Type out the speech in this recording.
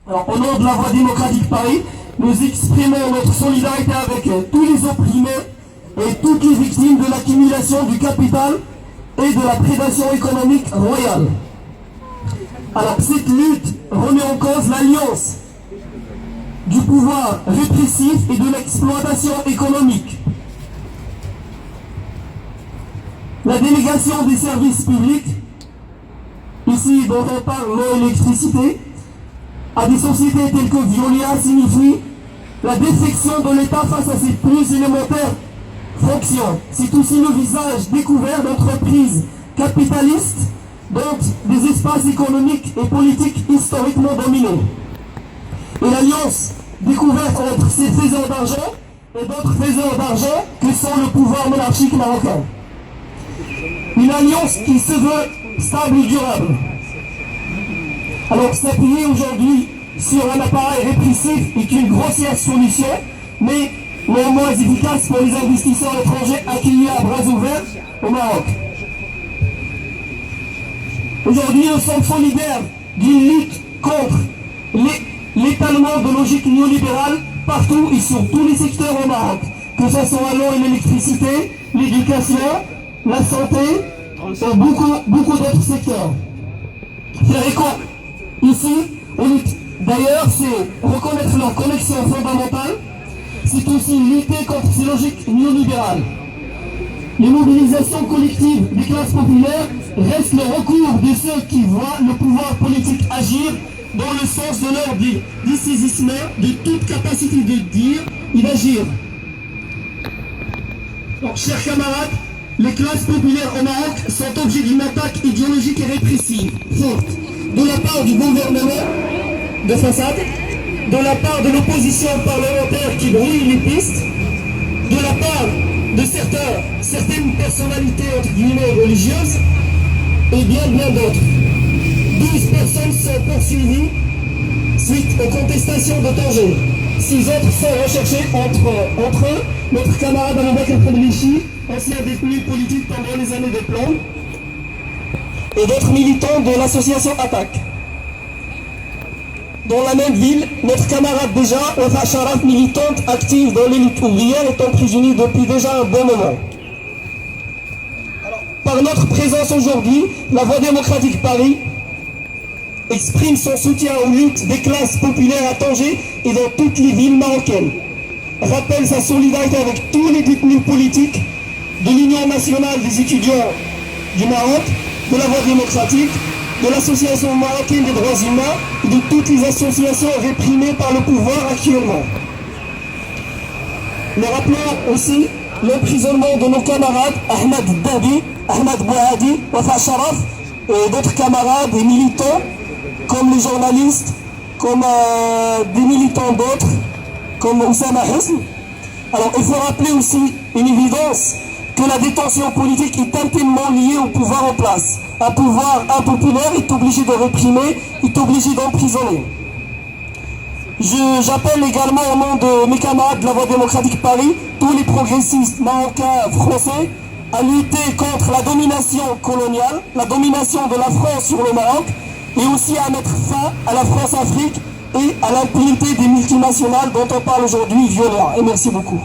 Alors, au nom de la Voix démocratique Paris, nous exprimons notre solidarité avec tous les opprimés et toutes les victimes de l'accumulation du capital et de la prédation économique royale. Alors, cette lutte remet en cause l'alliance du pouvoir répressif et de l'exploitation économique. La délégation des services publics, ici dont on parle l'électricité, à des sociétés telles que Veolia signifie la défection de l'État face à ses plus élémentaires fonctions. C'est aussi le visage découvert d'entreprises capitalistes dont des espaces économiques et politiques historiquement dominés. Et l'alliance découverte entre ces faiseurs d'argent et d'autres faiseurs d'argent que sont le pouvoir monarchique marocain. Une alliance qui se veut stable et durable. Alors s'appuyer aujourd'hui sur un appareil répressif est une grossière solution, mais néanmoins efficace pour les investisseurs étrangers accueillis à bras ouverts au Maroc. Aujourd'hui, nous sommes solidaires d'une lutte contre l'étalement de logique néolibérale partout et sur tous les secteurs au Maroc, que ce soit l'eau et l'électricité, l'éducation, la santé et beaucoup d'autres secteurs. Faire écho ici, d'ailleurs, c'est reconnaître leur connexion fondamentale, c'est aussi lutter contre ces logiques néolibérales. Les mobilisations collectives des classes populaires restent le recours de ceux qui voient le pouvoir politique agir dans le sens de leur dessaisissement de toute capacité de dire et d'agir. Donc, chers camarades, les classes populaires au Maroc sont objets d'une attaque idéologique et répressive forte de la part du gouvernement de façade, de la part de l'opposition parlementaire qui brûle les pistes, de la part de certaines personnalités entre guillemets religieuses et bien d'autres. 12 personnes sont poursuivies suite aux contestations de Tanger. 6 autres sont recherchés entre eux notre camarade Aboubakr Khodlichi, ancien détenu politique pendant les années de plomb, et d'autres militants de l'association Attaque. Dans la même ville, notre camarade déjà, Wafa Sharaf, militante active dans l'élite ouvrière, est emprisonnée depuis déjà un bon moment. Alors, par notre présence aujourd'hui, la Voix démocratique Paris exprime son soutien aux luttes des classes populaires à Tanger et dans toutes les villes marocaines. Rappelle sa solidarité avec tous les détenus politiques de l'Union nationale des étudiants du Maroc, de la Voix démocratique, de l'Association marocaine des droits humains et de toutes les associations réprimées par le pouvoir actuellement. Nous rappelons aussi l'emprisonnement de nos camarades Ahmed Dabi, Ahmed Bouhadi, Wafa Sharaf et d'autres camarades et militants comme les journalistes, comme des militants d'autres, comme Oussama Husn. Alors il faut rappeler aussi une évidence, que la détention politique est intimement liée au pouvoir en place. Un pouvoir impopulaire est obligé de réprimer, est obligé d'emprisonner. J'appelle également au nom de mes camarades de la Voix démocratique Paris, tous les progressistes marocains, français, à lutter contre la domination coloniale, la domination de la France sur le Maroc, et aussi à mettre fin à la France-Afrique et à l'impunité des multinationales dont on parle aujourd'hui, Veolia. Et merci beaucoup.